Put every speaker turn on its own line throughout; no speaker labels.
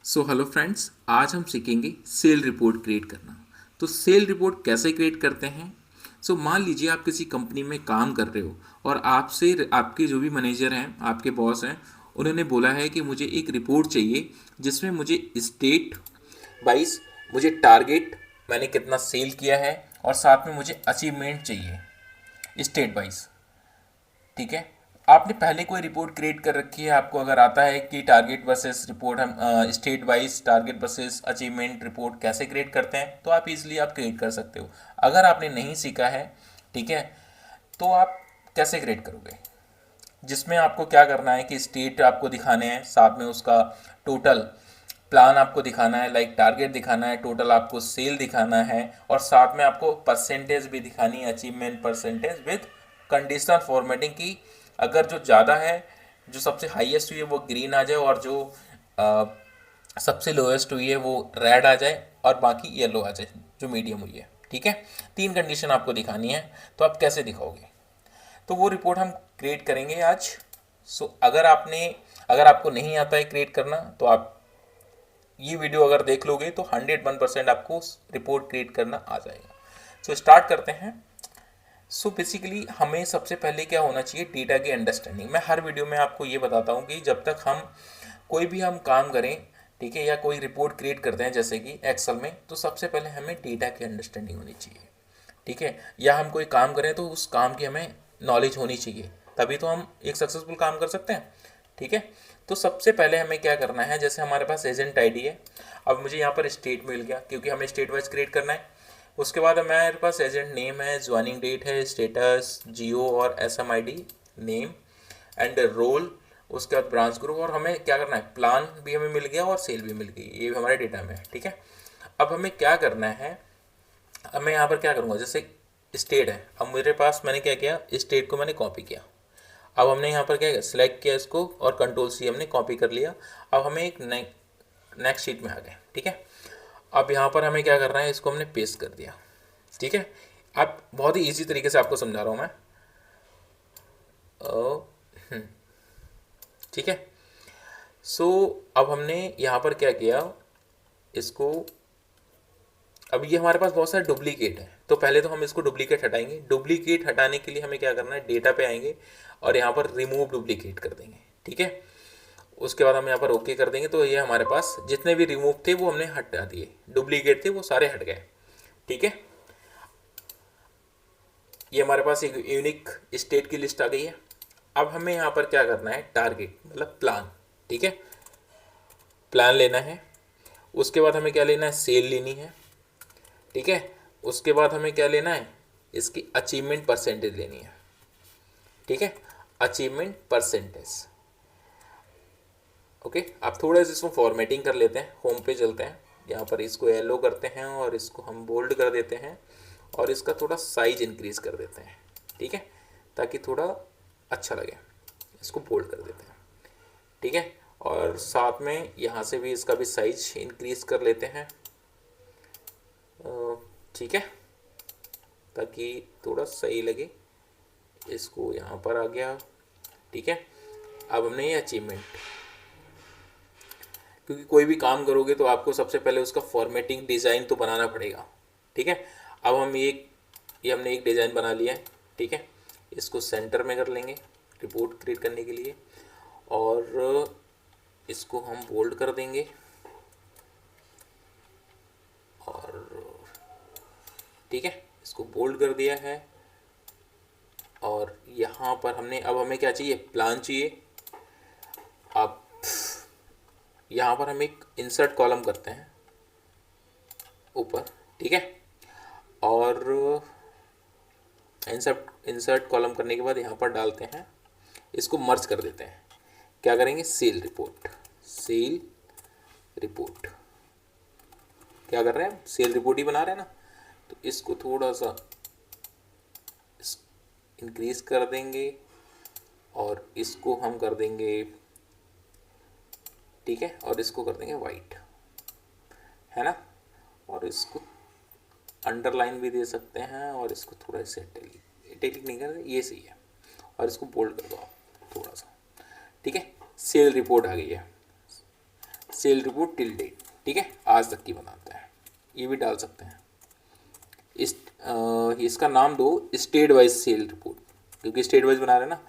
So hello friends, आज हम सीखेंगे सेल रिपोर्ट क्रिएट करना। तो सेल रिपोर्ट कैसे क्रिएट करते हैं? मान लीजिए आप किसी कंपनी में काम कर रहे हो और आपसे आपके जो भी मैनेजर हैं, आपके बॉस हैं, उन्होंने बोला है कि मुझे एक रिपोर्ट चाहिए जिसमें मुझे स्टेट वाइज मुझे टारगेट, मैंने कितना सेल किया है, और साथ में मुझे अचीवमेंट चाहिए स्टेट वाइज। ठीक है। आपने पहले कोई रिपोर्ट क्रिएट कर रखी है? आपको अगर आता है कि टारगेट वर्सेस रिपोर्ट, हम state wise target versus achievement report कैसे क्रिएट करते हैं, तो आप इजीली आप क्रिएट कर सकते हो। अगर आपने नहीं सीखा है, ठीक है, तो आप कैसे क्रिएट करोगे? जिसमें आपको क्या करना है कि स्टेट आपको दिखाने हैं, साथ में उसका टोटल प्लान आपको दिखाना है, लाइक टारगेट दिखाना है, टोटल आपको सेल दिखाना है, और साथ में आपको परसेंटेज भी दिखानी है, achievement percentage with conditional formatting की। अगर जो ज़्यादा है, जो सबसे हाईएस्ट हुई है वो ग्रीन आ जाए, और जो अ, सबसे लोएस्ट हुई है वो रेड आ जाए, और बाकी येलो आ जाए जो मीडियम हुई है। ठीक है। तीन कंडीशन आपको दिखानी है। तो आप कैसे दिखाओगे? तो वो रिपोर्ट हम क्रिएट करेंगे आज। अगर आपको नहीं आता है क्रिएट करना, तो आप ये वीडियो अगर देख लोगे तो 101% आपको रिपोर्ट क्रिएट करना आ जाएगा। स्टार्ट करते हैं। बेसिकली हमें सबसे पहले क्या होना चाहिए? डेटा की अंडरस्टैंडिंग। मैं हर वीडियो में आपको ये बताता हूँ कि जब तक हम कोई भी हम काम करें, ठीक है, या कोई रिपोर्ट क्रिएट करते हैं जैसे कि एक्सेल में, तो सबसे पहले हमें डेटा की अंडरस्टैंडिंग होनी चाहिए। ठीक है। या हम कोई काम करें तो उस काम की हमें नॉलेज होनी चाहिए, तभी तो हम एक सक्सेसफुल काम कर सकते हैं। ठीक है। तो सबसे पहले हमें क्या करना है, जैसे हमारे पास एजेंट आईडी है। अब मुझे यहाँ पर स्टेट मिल गया क्योंकि हमें स्टेट वाइज क्रिएट करना है। उसके बाद हमारे पास एजेंट नेम है, ज्वाइनिंग डेट है, स्टेटस, जियो और SMID नेम एंड रोल। उसके बाद ब्रांच ग्रुप, और हमें क्या करना है, प्लान भी हमें मिल गया और सेल भी मिल गई, ये भी हमारे डेटा में है। ठीक है। अब हमें क्या करना है, अब मैं यहाँ पर क्या करूँगा, जैसे स्टेट है, अब मेरे पास मैंने क्या किया, स्टेट को मैंने कॉपी किया। अब हमने यहाँ पर क्या किया, सिलेक्ट किया इसको और Ctrl+C हमने कॉपी कर लिया। अब हमें एक नेक्स्ट शीट में आ गए। ठीक है। अब यहाँ पर हमें क्या करना है, इसको हमने पेस्ट कर दिया। ठीक है। अब बहुत ही इजी तरीके से आपको समझा रहा हूँ मैं। अ, ठीक है। अब हमने यहाँ पर क्या किया, इसको, अब ये हमारे पास बहुत सारे डुप्लीकेट है, तो पहले तो हम इसको डुप्लीकेट हटाएंगे। डुप्लीकेट हटाने के लिए हमें क्या करना है, डेटा पे आएंगे और यहाँ पर रिमूव डुप्लीकेट कर देंगे। ठीक है। उसके बाद हम यहाँ पर ओके कर देंगे, तो ये हमारे पास जितने भी रिमूव थे वो हमने हटा दिए, डुप्लीकेट थे वो सारे हट गए। ठीक है। ये हमारे पास एक यूनिक स्टेट की लिस्ट आ गई है। अब हमें यहाँ पर क्या करना है, टारगेट मतलब प्लान। ठीक है। प्लान लेना है। उसके बाद हमें क्या लेना है, सेल लेनी है। ठीक है। उसके बाद हमें क्या लेना है, इसकी अचीवमेंट परसेंटेज लेनी है। ठीक है। Achievement percentage. ओके। आप थोड़ा सा इसको फॉर्मेटिंग कर लेते हैं, होम पे चलते हैं, यहाँ पर इसको येलो करते हैं और इसको हम बोल्ड कर देते हैं, और इसका थोड़ा साइज इंक्रीज कर देते हैं। ठीक है। ताकि थोड़ा अच्छा लगे, इसको बोल्ड कर देते हैं। ठीक है। और साथ में यहाँ से भी इसका भी साइज इंक्रीज कर लेते हैं। ठीक है, ताकि थोड़ा सही लगे। इसको यहाँ पर आ गया। ठीक है। अब हमने ये अचीवमेंट, क्योंकि कोई भी काम करोगे तो आपको सबसे पहले उसका फॉर्मेटिंग डिज़ाइन तो बनाना पड़ेगा। ठीक है। अब हम ये हमने एक डिज़ाइन बना लिया है। ठीक है। इसको सेंटर में कर लेंगे रिपोर्ट क्रिएट करने के लिए, और इसको हम बोल्ड कर देंगे, और ठीक है, इसको बोल्ड कर दिया है। और यहाँ पर हमने, अब हमें क्या चाहिए, प्लान चाहिए। अब यहाँ पर हम एक इंसर्ट कॉलम करते हैं ऊपर। ठीक है। और इंसर्ट कॉलम करने के बाद यहाँ पर डालते हैं, इसको मर्ज कर देते हैं। क्या करेंगे, सेल रिपोर्ट। सेल रिपोर्ट क्या कर रहे हैं, सेल रिपोर्ट ही बना रहे हैं ना, तो इसको थोड़ा सा इंक्रीज कर देंगे, और इसको हम कर देंगे, ठीक है, और इसको कर देंगे वाइट, है ना, और इसको अंडरलाइन भी दे सकते हैं, और इसको थोड़ा सा इटैलिक नहीं कर, ये सही है, और इसको बोल्ड कर दो आप थोड़ा सा। ठीक है। सेल रिपोर्ट आ गई है। सेल रिपोर्ट टिल डेट, ठीक है, आज तक की बनाता है, ये भी डाल सकते हैं। इसका नाम दो स्टेट वाइज सेल रिपोर्ट, क्योंकि स्टेट वाइज बना रहे हैं ना,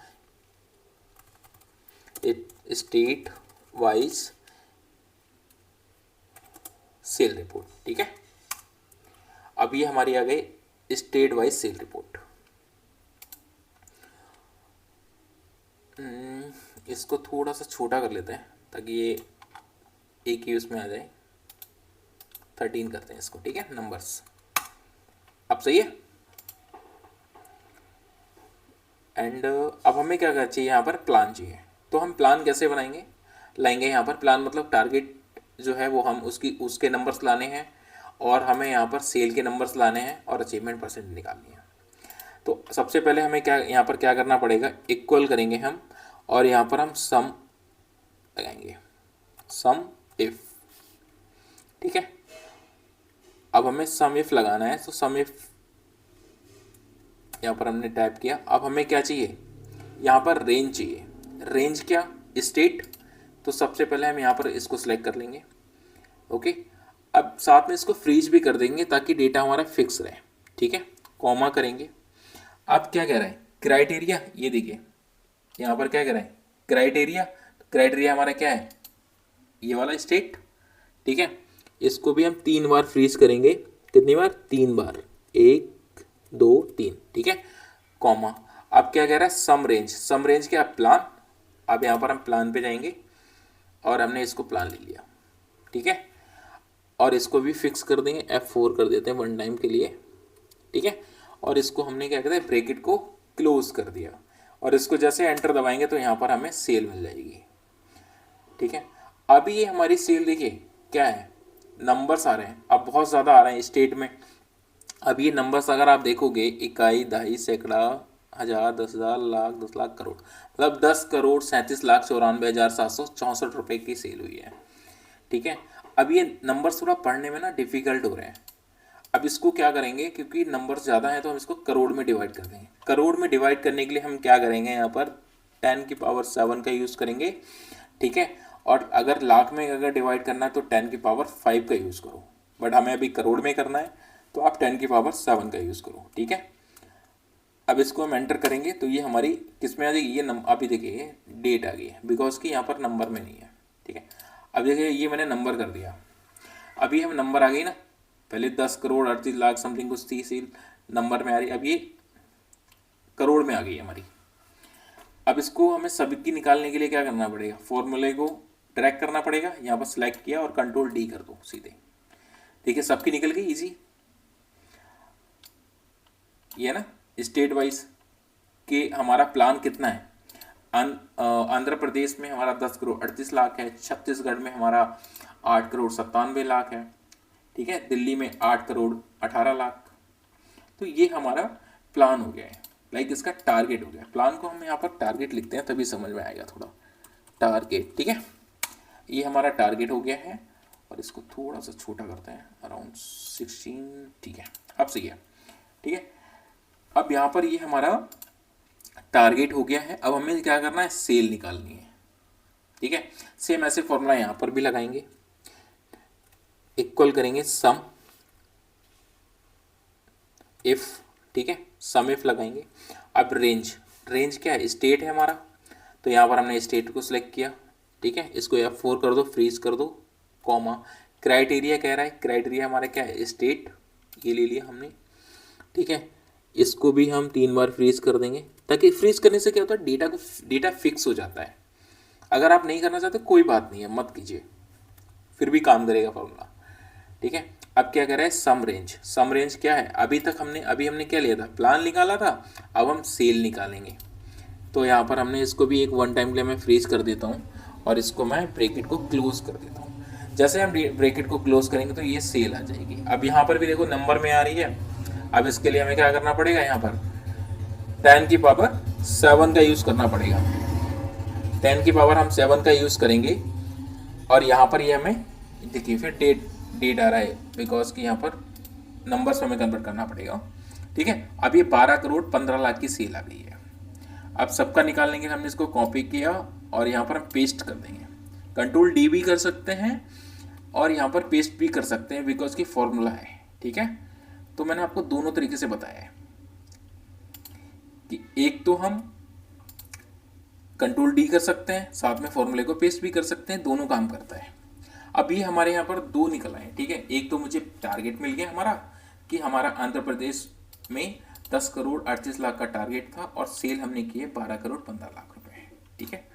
स्टेट वाइज सेल रिपोर्ट, ठीक है। अब ये हमारी आ गई स्टेट वाइज सेल रिपोर्ट। इसको थोड़ा सा छोटा कर लेते हैं ताकि ये एक ही उसमें आ जाए, 13 करते हैं इसको, ठीक है, नंबर्स। अब सही है। एंड अब हमें क्या करना चाहिए, यहाँ पर प्लान चाहिए। तो हम प्लान कैसे बनाएंगे, लाएंगे यहाँ पर प्लान, मतलब टारगेट जो है वो हम उसके नंबर्स लाने हैं, और हमें यहाँ पर सेल के नंबर्स लाने हैं, और अचीवमेंट परसेंट निकालनी है। तो सबसे पहले हमें क्या यहाँ पर क्या करना पड़ेगा, इक्वल करेंगे हम, और यहाँ पर हम सम लगाएंगे, सम इफ, ठीक है। अब हमें सम इफ लगाना है, तो सम इफ यहाँ पर हमने टाइप किया। अब हमें क्या चाहिए, यहाँ पर रेंज चाहिए। रेंज क्या, स्टेट, तो सबसे पहले हम यहाँ पर इसको सिलेक्ट कर लेंगे, ओके। अब साथ में इसको फ्रीज भी कर देंगे ताकि डेटा हमारा फिक्स रहे, ठीक है, कॉमा करेंगे। अब क्या कह रहा है, क्राइटेरिया, ये देखिए यहाँ पर क्या कह रहा है, क्राइटेरिया। क्राइटेरिया हमारा क्या है, ये वाला स्टेट, ठीक है। इसको भी हम 3 बार फ्रीज करेंगे, कितनी बार, 3 बार, 1 2 3, ठीक है, कॉमा। अब क्या कह रहा है, सम रेंज। सम रेंज क्या, प्लान। अब यहाँ पर हम प्लान पे जाएंगे, और हमने इसको प्लान ले लिया, ठीक है, और इसको भी फिक्स कर देंगे, F4 कर देते हैं 1 टाइम के लिए, ठीक है। और इसको हमने क्या कहते हैं, ब्रैकेट को क्लोज कर दिया, और इसको जैसे एंटर दबाएंगे तो यहाँ पर हमें सेल मिल जाएगी, ठीक है। अब ये हमारी सेल देखिए क्या है, नंबर्स आ रहे हैं, अब बहुत ज़्यादा आ रहे हैं स्टेट में। अब ये नंबर्स अगर आप देखोगे, इकाई, दहाई, सैकड़ा, हज़ार, 10,000, लाख, 10 लाख, करोड़, मतलब 10,37,94,764 रुपये की सेल हुई है, ठीक है। अब ये नंबर्स थोड़ा पढ़ने में ना डिफ़िकल्ट हो रहे हैं। अब इसको क्या करेंगे, क्योंकि नंबर्स ज़्यादा हैं तो हम इसको करोड़ में डिवाइड कर देंगे। करोड़ में डिवाइड करने के लिए हम क्या करेंगे, यहाँ पर 10⁻7 का यूज़ करेंगे, ठीक है। और अगर लाख में अगर डिवाइड करना है तो 10⁵ का यूज़ करो, बट हमें अभी करोड़ में करना है तो आप 10⁻7 का यूज़ करो, ठीक है। अब इसको हम एंटर करेंगे तो ये हमारी किस में आ जाएगी, ये अभी देखिए डेट आ गई है, बिकॉज कि यहाँ पर नंबर में नहीं है, ठीक है। अब देखिए ये मैंने नंबर कर दिया, अभी हम नंबर आ गई ना, पहले 10,38,00,000 समथिंग कुछ थी सेल, नंबर में आ रही, अब ये करोड़ में आ गई हमारी। अब इसको हमें सबकी निकालने के लिए क्या करना पड़ेगा, फॉर्मूले को ड्रैग करना पड़ेगा, यहाँ पर सिलेक्ट किया और Ctrl+D कर दो सीधे, ठीक है, सबकी निकल गई इजी। ये ना स्टेट वाइज के हमारा प्लान कितना है, आंध्र प्रदेश में हमारा 10,38,00,000 है, छत्तीसगढ़ में हमारा 8,97,00,000 है, ठीक है, दिल्ली में 8,18,00,000। तो ये हमारा प्लान हो गया है, लाइक इसका टारगेट हो गया। प्लान को हम यहाँ पर टारगेट लिखते हैं तभी समझ में आएगा थोड़ा, टारगेट, ठीक है। ये हमारा टारगेट हो गया है, और इसको थोड़ा सा छोटा करते हैं, अराउंड 16, ठीक है, अब सही है, ठीक है। अब यहाँ पर ये हमारा टारगेट हो गया है। अब हमें क्या करना है, सेल निकालनी है, ठीक है। सेम ऐसे फॉर्मूला यहाँ पर भी लगाएंगे, इक्वल करेंगे सम इफ, ठीक है, सम इफ लगाएंगे। अब रेंज, रेंज क्या है, स्टेट है हमारा, तो यहाँ पर हमने स्टेट को सिलेक्ट किया, ठीक है, इसको F4 कर दो, फ्रीज कर दो, कॉमा। क्राइटेरिया कह रहा है, क्राइटेरिया हमारा क्या है, स्टेट, ये ले लिया हमने, ठीक है। इसको भी हम 3 बार फ्रीज कर देंगे, ताकि फ्रीज करने से क्या होता है, डेटा फिक्स हो जाता है। अगर आप नहीं करना चाहते कोई बात नहीं है, मत कीजिए, फिर भी काम करेगा फॉर्मूला, ठीक है। अब क्या कर रहा है, सम रेंज। सम रेंज क्या है, अभी हमने क्या लिया था, प्लान निकाला था, अब हम सेल निकालेंगे। तो यहाँ पर हमने इसको भी एक 1 टाइम के लिए मैं फ्रीज कर देता हूँ, और इसको मैं ब्रैकेट को क्लोज कर देता हूँ। जैसे हम ब्रैकेट को क्लोज करेंगे तो ये सेल आ जाएगी। अब यहाँ पर भी देखो नंबर में आ रही है। अब इसके लिए हमें क्या करना पड़ेगा, यहाँ पर 10⁻7 का यूज़ करना पड़ेगा। 10⁻7 का यूज़ करेंगे, और यहाँ पर ये हमें देखिए फिर डेट आ रहा है, बिकॉज कि यहाँ पर नंबर्स में हमें कन्वर्ट करना पड़ेगा, ठीक है। अब ये 12,15,00,000 की सेल आ गई है। अब सबका निकालने के लिए हमने इसको कॉपी किया और यहाँ पर हम पेस्ट कर देंगे, कंट्रोल डी भी कर सकते हैं और यहाँ पर पेस्ट भी कर सकते हैं, बिकॉज की फॉर्मूला है। ठीक है, तो मैंने आपको दोनों तरीके से बताया है कि एक तो हम कंट्रोल डी कर सकते हैं, साथ में फॉर्मूले को पेस्ट भी कर सकते हैं, दोनों काम करता है। अब ये हमारे यहाँ पर दो निकल आए। ठीक है, एक तो मुझे टारगेट मिल गया हमारा कि हमारा आंध्र प्रदेश में 10 करोड़ 38 लाख का टारगेट था और सेल हमने किए 12 करोड़ 15 लाख रुपए। ठीक है,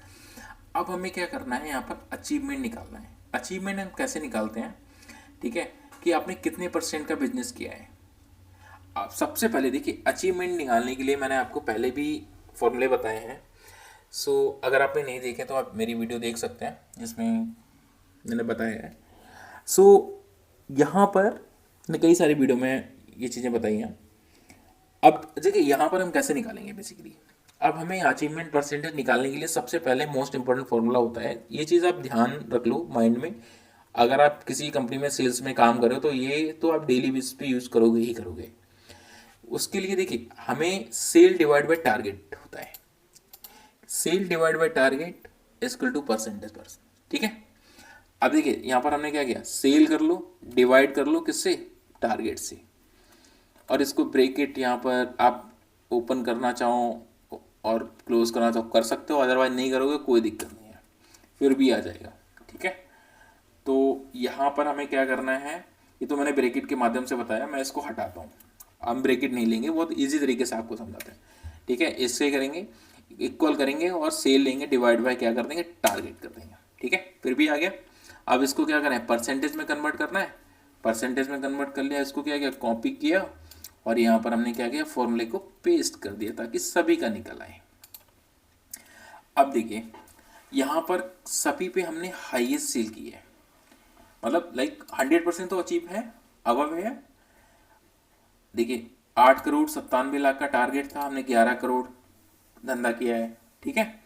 अब हमें क्या करना है, यहाँ पर अचीवमेंट निकालना है। अचीवमेंट हम कैसे निकालते हैं, ठीक है, कि आपने कितने % का बिजनेस किया है। आप सबसे पहले देखिए, अचीवमेंट निकालने के लिए मैंने आपको पहले भी फॉर्मूले बताए हैं। सो अगर आपने नहीं देखे तो आप मेरी वीडियो देख सकते हैं जिसमें मैंने बताया है। सो यहाँ पर मैंने कई सारी वीडियो में ये चीज़ें बताई हैं। अब देखिए यहाँ पर हम कैसे निकालेंगे बेसिकली। अब हमें अचीवमेंट % निकालने के लिए सबसे पहले मोस्ट इंपॉर्टेंट फॉर्मूला होता है, ये चीज़ आप ध्यान रख लो माइंड में। अगर आप किसी कंपनी में सेल्स में काम कर रहे हो तो ये तो आप डेली बेसिस पे यूज़ करोगे ही करोगे। उसके लिए देखिए, हमें सेल डिवाइड बाय टारगेट होता है। Sale divide by target equal to %। ठीक है, अब देखिए यहाँ पर हमने क्या किया, सेल कर लो, डिवाइड कर लो किससे, टारगेट से, और इसको ब्रैकेट यहाँ पर आप ओपन करना चाहो और क्लोज करना चाहो कर सकते हो, अदरवाइज नहीं करोगे कोई दिक्कत नहीं है, फिर भी आ जाएगा। ठीक है, तो यहाँ पर हमें क्या करना है, ये तो मैंने ब्रैकेट के माध्यम से बताया, मैं इसको हटाता हूँ। हम ब्रैकेट नहीं लेंगे, बहुत इजी तरीके से आपको समझाते हैं। ठीक है, इससे करेंगे, इक्वल करेंगे और सेल लेंगे, डिवाइड बाय क्या कर देंगे, टारगेट कर देंगे। ठीक है, फिर भी आ गया। अब इसको क्या करना है, परसेंटेज में कन्वर्ट करना है। परसेंटेज में कन्वर्ट कर लिया, इसको क्या किया, कॉपी किया और यहाँ पर हमने क्या किया, फॉर्मूले को पेस्ट कर दिया ताकि सभी का निकल आए। अब देखिए यहाँ पर सभी पे हमने हाईएस्ट सेल की है, मतलब लाइक 100% तो अचीव है, अबव है। देखिए 8 करोड़ 97 लाख का टारगेट था, हमने 11 करोड़ धंधा किया है। ठीक है,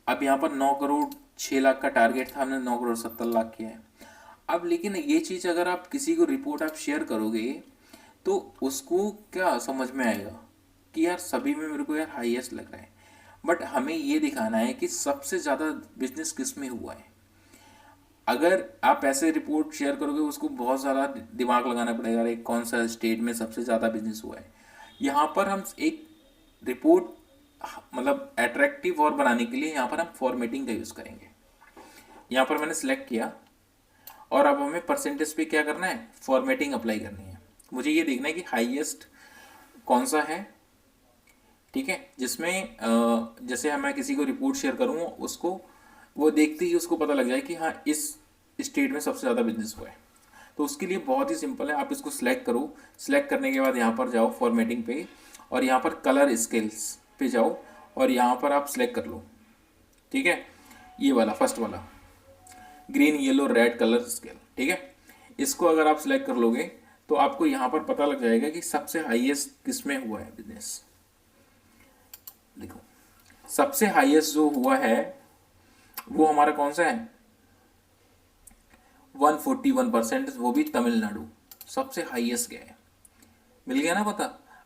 अब यहाँ पर 9 करोड़ 6 लाख का टारगेट था, हमने 9 करोड़ 70 लाख किया है। अब लेकिन ये चीज़ अगर आप किसी को रिपोर्ट आप शेयर करोगे तो उसको क्या समझ में आएगा कि यार सभी में मेरे को यार हाईएस्ट लग रहा है, बट हमें ये दिखाना है कि सबसे ज़्यादा बिजनेस किस में हुआ है। अगर आप ऐसे रिपोर्ट शेयर करोगे उसको बहुत ज़्यादा दिमाग लगाना पड़ेगा, अरे कौन सा स्टेट में सबसे ज़्यादा बिजनेस हुआ है। यहाँ पर हम एक रिपोर्ट मतलब अट्रैक्टिव और बनाने के लिए यहाँ पर हम फॉर्मेटिंग का यूज़ करेंगे। यहाँ पर मैंने सेलेक्ट किया और अब हमें परसेंटेज पे क्या करना है, फॉर्मेटिंग अप्लाई करनी है। मुझे ये देखना है कि हाईएस्ट कौन सा है। ठीक है, जिसमें जैसे मैं किसी को रिपोर्ट शेयर करूँ उसको वो देखते ही उसको पता लग जाए कि हाँ इस स्टेट में सबसे ज़्यादा बिजनेस हुआ है। तो उसके लिए बहुत ही सिंपल है, आप इसको सिलेक्ट करो। सिलेक्ट करने के बाद यहाँ पर जाओ फॉर्मेटिंग पे और यहाँ पर कलर स्केल्स पे जाओ और यहाँ पर आप सिलेक्ट कर लो। ठीक है, ये वाला फर्स्ट वाला green yellow red colour scale. ठीक है, इसको अगर आप सिलेक्ट कर लोगे तो आपको यहाँ पर पता लग जाएगा कि सबसे हाईएस्ट किस में हुआ है बिजनेस। देखो सबसे हाईएस्ट जो हुआ है वो हमारा कौन सा है, 141%, वो भी तमिलनाडु। सबसे हाईएस्ट गया है, मिल गया ना पता।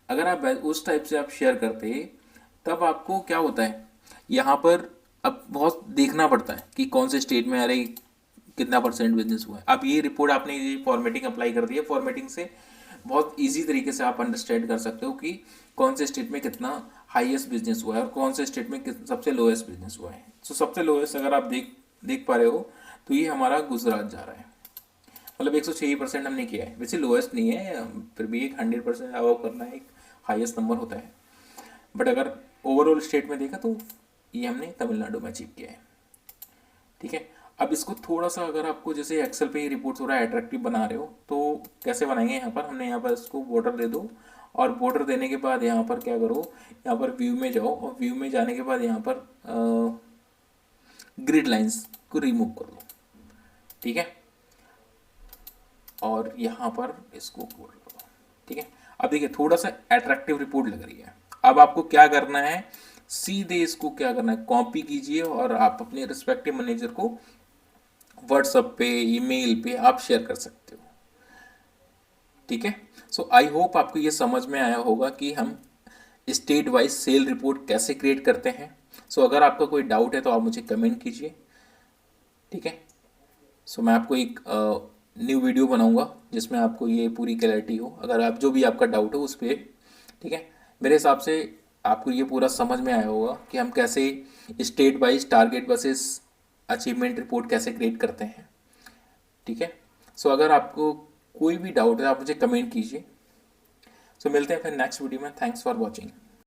अगर आप उस टाइप से आप शेयर करते तब आपको क्या होता है, यहाँ पर अब बहुत देखना पड़ता है कि कौन से स्टेट में अरे कितना % बिजनेस हुआ है। अब ये रिपोर्ट आपने ये फॉर्मेटिंग अप्लाई कर दी है, फॉर्मेटिंग से बहुत इजी तरीके से आप अंडरस्टैंड कर सकते हो कि कौन से स्टेट में कितना हाईएस्ट बिजनेस हुआ है और कौन से स्टेट में सबसे लोएस्ट बिजनेस हुआ है। तो सबसे लोएस्ट अगर आप देख पा रहे हो तो ये हमारा गुजरात जा रहा है, मतलब 106% हमने किया है। वैसे लोएस्ट नहीं है, फिर भी एक 100% अबव करना एक हाईएस्ट नंबर होता है, बट अगर ओवरऑल स्टेट में देखा तो ये हमने तमिलनाडु में अचीव किया है। ठीक है, अब इसको थोड़ा सा अगर आपको जैसे एक्सेल पे ही रिपोर्ट थोड़ा अट्रैक्टिव बना रहे हो तो कैसे बनाएंगे, यहाँ पर हमने यहाँ पर इसको बॉर्डर दे दो और बॉर्डर देने के बाद यहाँ पर क्या करो, यहाँ पर व्यू में जाओ और व्यू में जाने के बाद यहाँ पर ग्रिड लाइंस को रिमूव कर दो। ठीक है, और यहाँ पर इसको बॉर्डर करो। ठीक है, अब देखिए थोड़ा सा अट्रैक्टिव रिपोर्ट लग रही है। अब आपको क्या करना है, सीधे इसको क्या करना है, कॉपी कीजिए और आप अपने रिस्पेक्टिव मैनेजर को व्हाट्सएप पे ईमेल पे आप शेयर कर सकते हो। ठीक है, सो आई होप आपको ये समझ में आया होगा कि हम स्टेट वाइज सेल रिपोर्ट कैसे क्रिएट करते हैं। सो अगर आपका कोई डाउट है तो आप मुझे कमेंट कीजिए। ठीक है। सो मैं आपको एक न्यू वीडियो बनाऊंगा जिसमें आपको ये पूरी क्लैरिटी हो, अगर आप जो भी आपका डाउट हो उस पर। ठीक है। मेरे हिसाब से आपको ये पूरा समझ में आया होगा कि हम कैसे state wise target versus achievement report कैसे क्रिएट करते हैं। ठीक है। सो अगर आपको कोई भी डाउट है आप मुझे कमेंट कीजिए। सो मिलते हैं फिर नेक्स्ट वीडियो में। Thanks for watching.